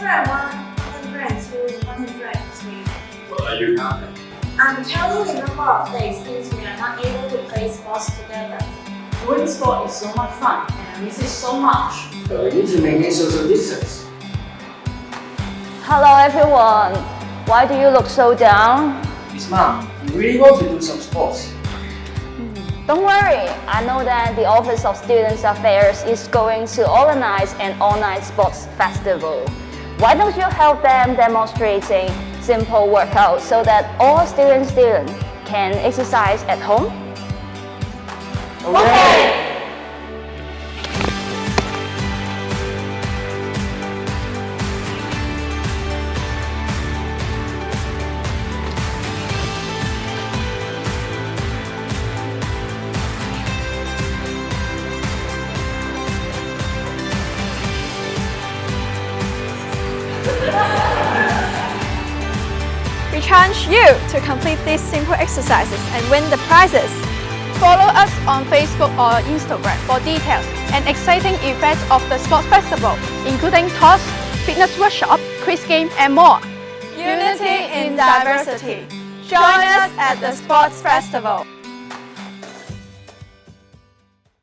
101, 102, 103. What are you counting? I'm counting the number of days since we are not able to play sports together. Doing sport is so much fun and I miss it so much. But we need to maintain social distance. Hello everyone. Why do you look so down? Miss Mom, we really want to do some sports. Don't worry, I know that the Office of Students Affairs is going to organize an online sports festival. Why don't you help them demonstrating simple workouts so that all students can exercise at home? Okay! We challenge you to complete these simple exercises and win the prizes. Follow us on Facebook or Instagram for details and exciting events of the sports festival, including talks, fitness workshop, quiz game, and more. Unity in diversity. Join us at the sports festival.